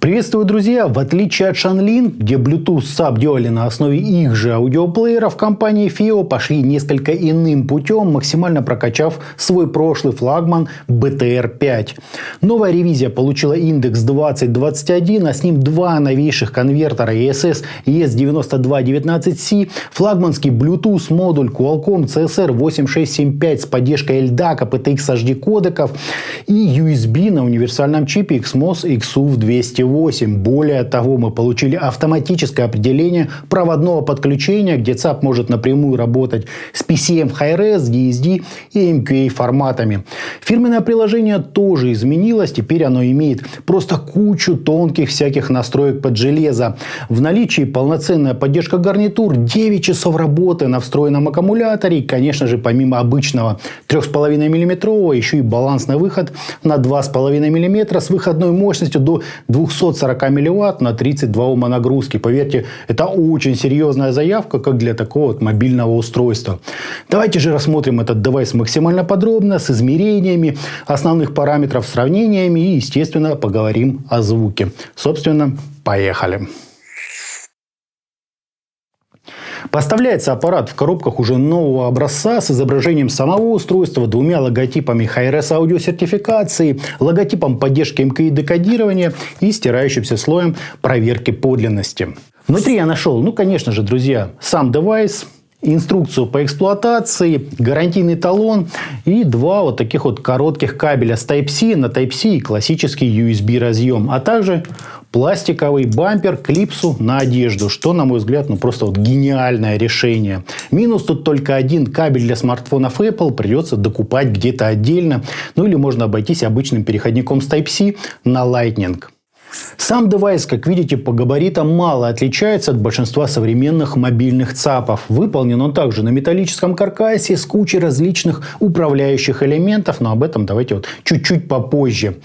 Приветствую, друзья! В отличие от Shanling, где Bluetooth SAP делали на основе их же аудиоплееров, компании FiiO пошли несколько иным путем, максимально прокачав свой прошлый флагман BTR-5. Новая ревизия получила индекс 2021, а с ним два новейших конвертера ESS ES9219C, флагманский Bluetooth модуль Qualcomm CSR8675 с поддержкой LDAC, PTX HD кодеков и USB на универсальном чипе XMOS XUV208. Более того, мы получили автоматическое определение проводного подключения, где ЦАП может напрямую работать с PCM Hi-Res, DSD и MQA форматами. Фирменное приложение тоже изменилось. Теперь оно имеет просто кучу тонких всяких настроек под железо. В наличии полноценная поддержка гарнитур, 9 часов работы на встроенном аккумуляторе и, конечно же, помимо обычного 3,5 мм, еще и балансный выход на 2,5 мм с выходной мощностью до 240 мВт на 32 Ома нагрузки. Поверьте, это очень серьезная заявка, как для такого вот мобильного устройства. Давайте же рассмотрим этот девайс максимально подробно, с измерениями основных параметров, сравнениями и, естественно, поговорим о звуке. Собственно, поехали. Поставляется аппарат в коробках уже нового образца с изображением самого устройства, двумя логотипами Hi-Res аудиосертификации, логотипом поддержки МКИ-декодирования и стирающимся слоем проверки подлинности. Внутри я нашел, конечно же, друзья, сам девайс, инструкцию по эксплуатации, гарантийный талон и два вот таких вот коротких кабеля с Type-C на Type-C и классический USB разъем, а также пластиковый бампер клипсу на одежду, что, на мой взгляд, просто вот гениальное решение. Минус тут только один: кабель для смартфонов Apple придется докупать где-то отдельно, или можно обойтись обычным переходником с Type-C на Lightning. Сам девайс, как видите, по габаритам мало отличается от большинства современных мобильных ЦАПов. Выполнен он также на металлическом каркасе с кучей различных управляющих элементов, но об этом давайте чуть-чуть попозже.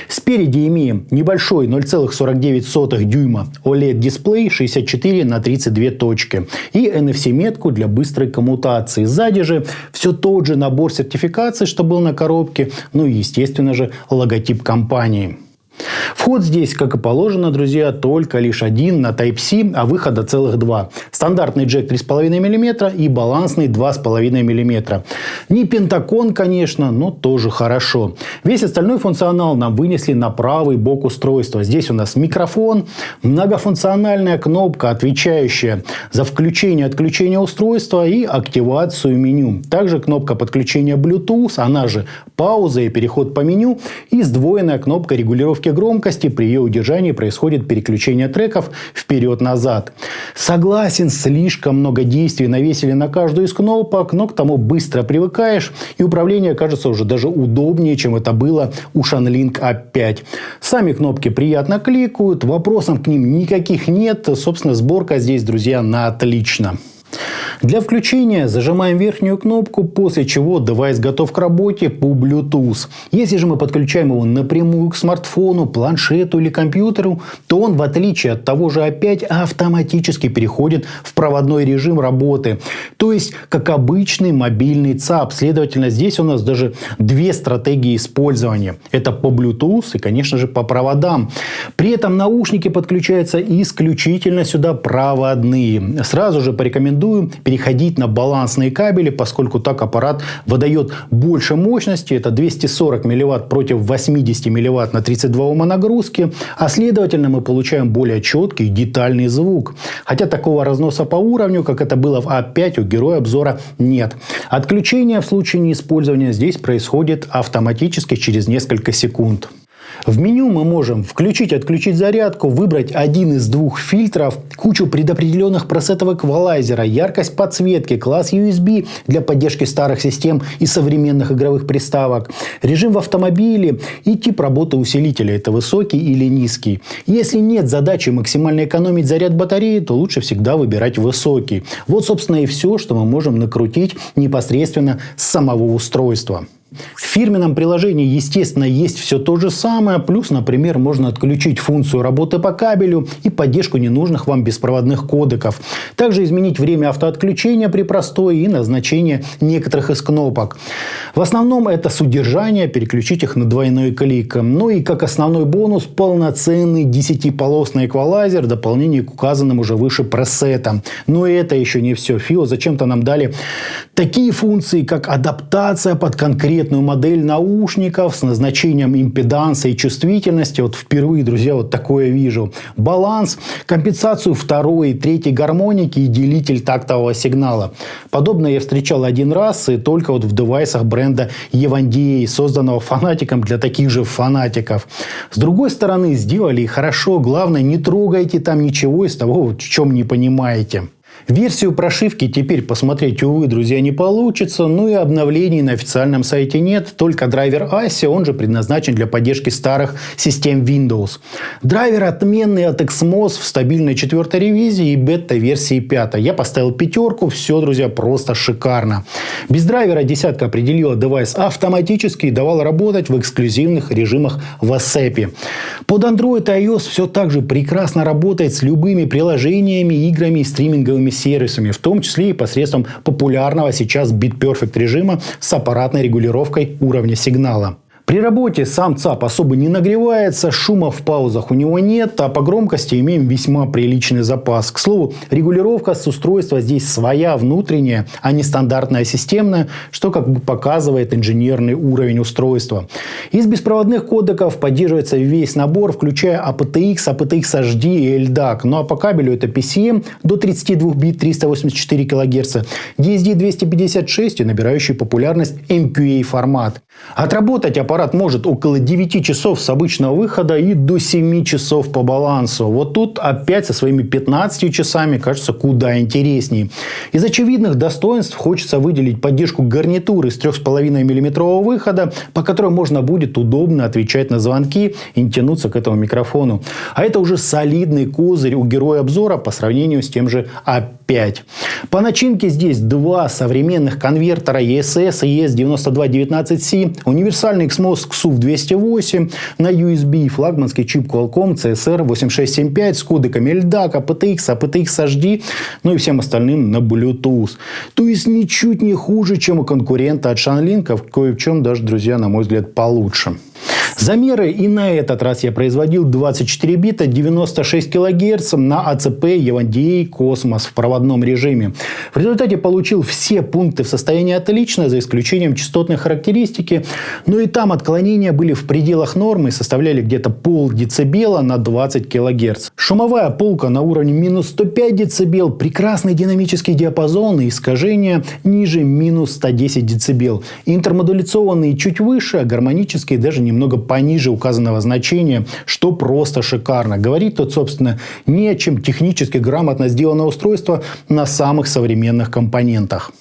Спереди имеем небольшой 0,49 дюйма OLED-дисплей 64 на 32 точки и NFC-метку для быстрой коммутации. Сзади же все тот же набор сертификаций, что был на коробке, и, естественно же, логотип компании. Вход здесь, как и положено, друзья, только лишь один на Type-C, а выхода целых два. Стандартный джек 3,5 мм и балансный 2,5 мм. Не пентакон, конечно, но тоже хорошо. Весь остальной функционал нам вынесли на правый бок устройства. Здесь у нас микрофон, многофункциональная кнопка, отвечающая за включение и отключение устройства и активацию меню. Также кнопка подключения Bluetooth, она же пауза и переход по меню, и сдвоенная кнопка регулировки громкости. При ее удержании происходит переключение треков вперед-назад. Согласен, слишком много действий навесили на каждую из кнопок, но к тому быстро привыкаешь, и управление кажется уже даже удобнее, чем это было у Shanling A5. Сами кнопки приятно кликают, вопросов к ним никаких нет. Собственно, сборка здесь, друзья, на отлично. Для включения зажимаем верхнюю кнопку, после чего девайс готов к работе по Bluetooth. Если же мы подключаем его напрямую к смартфону, планшету или компьютеру, то он, в отличие от того же A5, автоматически переходит в проводной режим работы. То есть, как обычный мобильный ЦАП. Следовательно, здесь у нас даже две стратегии использования. Это по Bluetooth и, конечно же, по проводам. При этом наушники подключаются исключительно сюда проводные. Сразу же порекомендую переходить на балансные кабели, поскольку так аппарат выдает больше мощности. Это 240 мВт против 80 мВт на 32 Ома нагрузки. А следовательно, мы получаем более четкий детальный звук. Хотя такого разноса по уровню, как это было в A5, у героя обзора нет. Отключение в случае неиспользования здесь происходит автоматически через несколько секунд. В меню мы можем включить и отключить зарядку, выбрать один из двух фильтров, кучу предопределенных пресетов эквалайзера, яркость подсветки, класс USB для поддержки старых систем и современных игровых приставок, режим в автомобиле и тип работы усилителя, это высокий или низкий. Если нет задачи максимально экономить заряд батареи, то лучше всегда выбирать высокий. Вот, собственно, и все, что мы можем накрутить непосредственно с самого устройства. В фирменном приложении, естественно, есть все то же самое. Плюс, например, можно отключить функцию работы по кабелю и поддержку ненужных вам беспроводных кодеков. Также изменить время автоотключения при простое и назначение некоторых из кнопок. В основном это с удержания переключить их на двойной клик. Ну и как основной бонус полноценный 10-полосный эквалайзер в дополнение к указанным уже выше пресетам. Но это еще не все. FiiO зачем-то нам дали такие функции, как адаптация под конкретную модель наушников с назначением импеданса и чувствительности. Вот впервые, друзья, вот такое вижу. Баланс, компенсацию второй и третьей гармоники и делитель тактового сигнала. Подобное я встречал один раз и только вот в девайсах бренда Evandea, созданного фанатиком для таких же фанатиков. С другой стороны, сделали и хорошо. Главное, не трогайте там ничего из того, в чем не понимаете. Версию прошивки теперь посмотреть, увы, друзья, не получится. Ну и обновлений на официальном сайте нет. Только драйвер ASIA, он же предназначен для поддержки старых систем Windows. Драйвер отменный от XMOS в стабильной 4-й ревизии и бета-версии 5. Я поставил 5. Все, друзья, просто шикарно. Без драйвера 10 определила девайс автоматически и давала работать в эксклюзивных режимах WhatsApp. Под Android и iOS все так же прекрасно работает с любыми приложениями, играми и стриминговыми сервисами, в том числе и посредством популярного сейчас BitPerfect режима с аппаратной регулировкой уровня сигнала. При работе сам ЦАП особо не нагревается, шума в паузах у него нет, а по громкости имеем весьма приличный запас. К слову, регулировка с устройства здесь своя, внутренняя, а не стандартная системная, что как бы показывает инженерный уровень устройства. Из беспроводных кодеков поддерживается весь набор, включая aptX, aptX HD и LDAC. Ну а по кабелю это PCM до 32 бит 384 кГц, DSD 256 и набирающий популярность MQA формат. Отработать аппарат может около 9 часов с обычного выхода и до 7 часов по балансу. Вот тут опять со своими 15 часами кажется куда интереснее. Из очевидных достоинств хочется выделить поддержку гарнитуры с 3,5 мм выхода, по которой можно будет удобно отвечать на звонки и не тянуться к этому микрофону. А это уже солидный козырь у героя обзора по сравнению с тем же A5. По начинке здесь два современных конвертера ESS и ES9219C, универсальный XMOS XUV 208 на USB, флагманский чип Qualcomm CSR8675 с кодеками LDAC, aptX, aptX HD, ну и всем остальным на Bluetooth. То есть ничуть не хуже, чем у конкурента от Shanlink, кое в чем даже, друзья, на мой взгляд, получше. Замеры и на этот раз я производил 24 бита 96 кГц на ACP Evandea Cosmos в проводном режиме. В результате получил все пункты в состоянии отлично, за исключением частотной характеристики. Но и там отклонения были в пределах нормы и составляли где-то полдецибела на 20 кГц. Шумовая полка на уровне минус 105 дБ, прекрасный динамический диапазон и искажения ниже минус 110 дБ. Интермодуляционные чуть выше, а гармонические даже немного пониже указанного значения, что просто шикарно. Говорит тут, собственно, не о чем. Технически грамотно сделанное устройство на самых современных компонентах.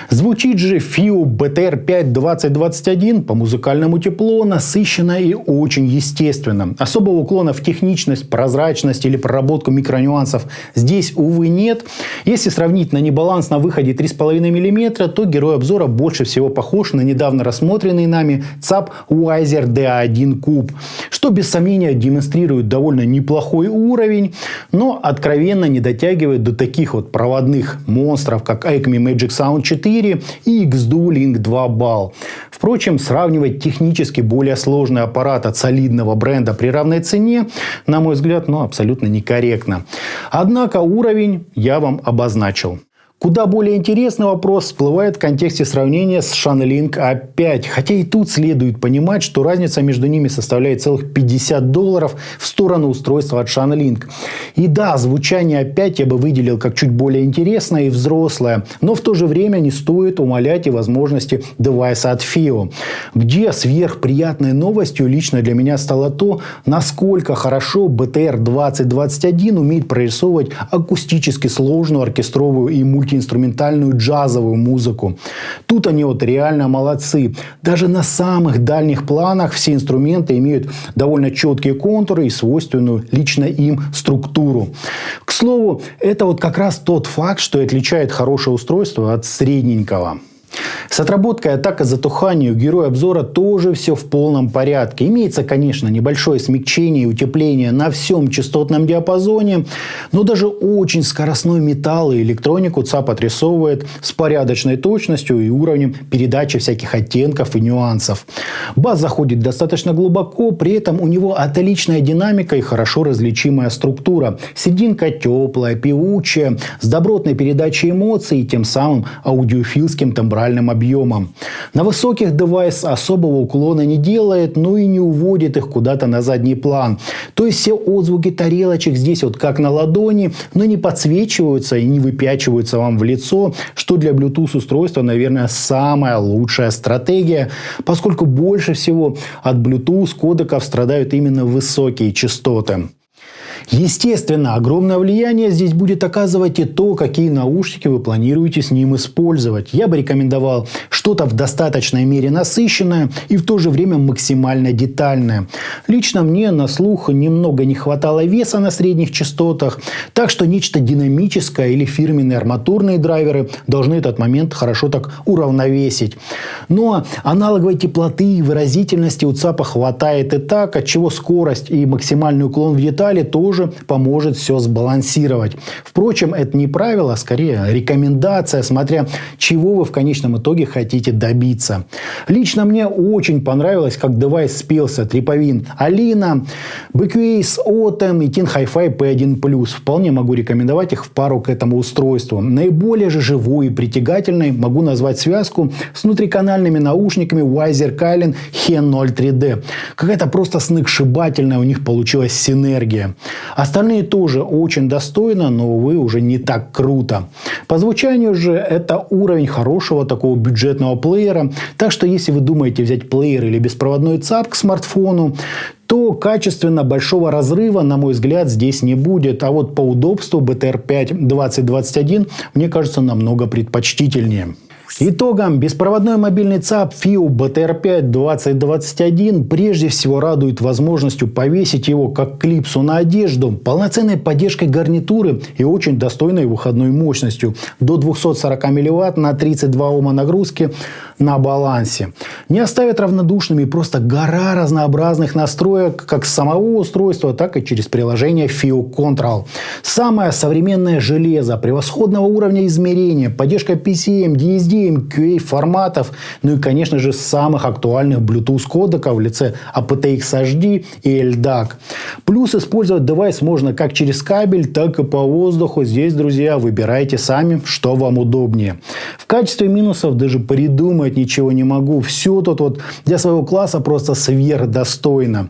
Звучит же FiiO BTR5 2021 по-музыкальному тепло, насыщенно и очень естественно. Особого уклона в техничность, прозрачность или проработку микронюансов здесь, увы, нет. Если сравнить на небаланс на выходе 3,5 мм, то герой обзора больше всего похож на недавно рассмотренный нами ЦАП Wiser DA1 Cube, что без сомнения демонстрирует довольно неплохой уровень, но откровенно не дотягивает до таких вот проводных монстров, как Acme Magic Sound 4 и XDU Link 2 Ball. Впрочем, сравнивать технически более сложный аппарат от солидного бренда при равной цене, на мой взгляд, абсолютно некорректно. Однако уровень я вам обозначил. Куда более интересный вопрос всплывает в контексте сравнения с Shanlink A5. Хотя и тут следует понимать, что разница между ними составляет целых $50 в сторону устройства от Shanlink. И да, звучание A5 я бы выделил как чуть более интересное и взрослое, но в то же время не стоит умалять и возможности девайса от FiiO. Где сверхприятной новостью лично для меня стало то, насколько хорошо BTR 2021 умеет прорисовывать акустически сложную оркестровую и мультиинструментальную джазовую музыку. Тут они реально молодцы. Даже на самых дальних планах все инструменты имеют довольно четкие контуры и свойственную лично им структуру. К слову, это как раз тот факт, что отличает хорошее устройство от средненького. С отработкой атака затухания у героя обзора тоже все в полном порядке. Имеется, конечно, небольшое смягчение и утепление на всем частотном диапазоне, но даже очень скоростной металл и электронику ЦАП отрисовывает с порядочной точностью и уровнем передачи всяких оттенков и нюансов. Бас заходит достаточно глубоко, при этом у него отличная динамика и хорошо различимая структура. Серединка теплая, певучая, с добротной передачей эмоций и тем самым аудиофилским тембральным объемом. На высоких девайс особого уклона не делает, но и не уводит их куда-то на задний план. То есть все отзвуки тарелочек здесь вот как на ладони, но не подсвечиваются и не выпячиваются вам в лицо, что для Bluetooth устройства, наверное, самая лучшая стратегия, поскольку больше всего от Bluetooth кодеков страдают именно высокие частоты. Естественно, огромное влияние здесь будет оказывать и то, какие наушники вы планируете с ним использовать. Я бы рекомендовал что-то в достаточной мере насыщенное и в то же время максимально детальное. Лично мне на слух немного не хватало веса на средних частотах, так что нечто динамическое или фирменные арматурные драйверы должны этот момент хорошо так уравновесить. Но аналоговой теплоты и выразительности у ЦАПа хватает и так, отчего скорость и максимальный уклон в детали тоже поможет все сбалансировать. Впрочем, это не правило, а скорее рекомендация, смотря чего вы в конечном итоге хотите добиться. Лично мне очень понравилось, как девайс спелся. Треповин Alina, BQAce Autumn и Teen Hi-Fi P1+. Вполне могу рекомендовать их в пару к этому устройству. Наиболее же живой и притягательной могу назвать связку с внутриканальными наушниками Wiser Kylin Hen 0 3D. Какая-то просто сногсшибательная у них получилась синергия. Остальные тоже очень достойно, но, увы, уже не так круто. По звучанию же это уровень хорошего такого бюджетного плеера. Так что, если вы думаете взять плеер или беспроводной ЦАП к смартфону, то качественно большого разрыва, на мой взгляд, здесь не будет. А вот по удобству BTR5 2021, мне кажется, намного предпочтительнее. Итогом, беспроводной мобильный ЦАП FiiO BTR5 2021 прежде всего радует возможностью повесить его как клипсу на одежду, полноценной поддержкой гарнитуры и очень достойной выходной мощностью до 240 мВт на 32 Ома нагрузки на балансе. Не оставят равнодушными просто гора разнообразных настроек как с самого устройства, так и через приложение FiiO Control. Самое современное железо, превосходного уровня измерения, поддержка PCM, DSD, MQA форматов, ну и, конечно же, самых актуальных Bluetooth кодеков в лице aptX HD и LDAC. Плюс использовать девайс можно как через кабель, так и по воздуху. Здесь, друзья, выбирайте сами, что вам удобнее. В качестве минусов даже придумать ничего не могу. Все тут вот для своего класса просто сверхдостойно.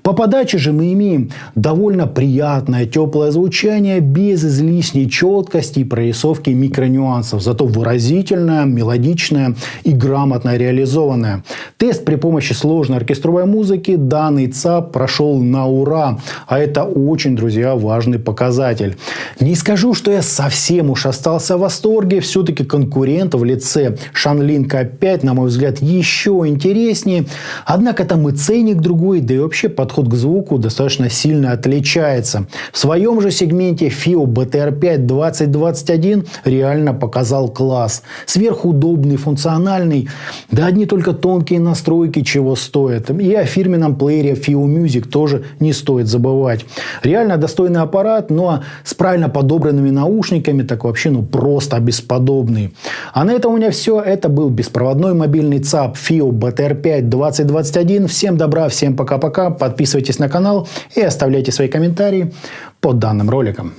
По подаче же мы имеем довольно приятное, теплое звучание без излишней четкости и прорисовки микронюансов. Зато выразительное, мелодичная и грамотно реализованная. Тест при помощи сложной оркестровой музыки данный ЦАП прошел на ура. А это очень, друзья, важный показатель. Не скажу, что я совсем уж остался в восторге. Все-таки конкурент в лице Shanlink A5, на мой взгляд, еще интереснее. Однако там и ценник другой, да и вообще подход к звуку достаточно сильно отличается. В своем же сегменте FiiO BTR5 2021 реально показал класс. Сверхудобный, функциональный. Да одни только тонкие настройки чего стоят. И о фирменном плеере FiiO Music тоже не стоит забывать. Реально достойный аппарат, но с правильно подобранными наушниками так вообще просто бесподобный. А на этом у меня все. Это был беспроводной мобильный ЦАП FiiO BTR5 2021. Всем добра, всем пока-пока. Подписывайтесь на канал и оставляйте свои комментарии под данным роликом.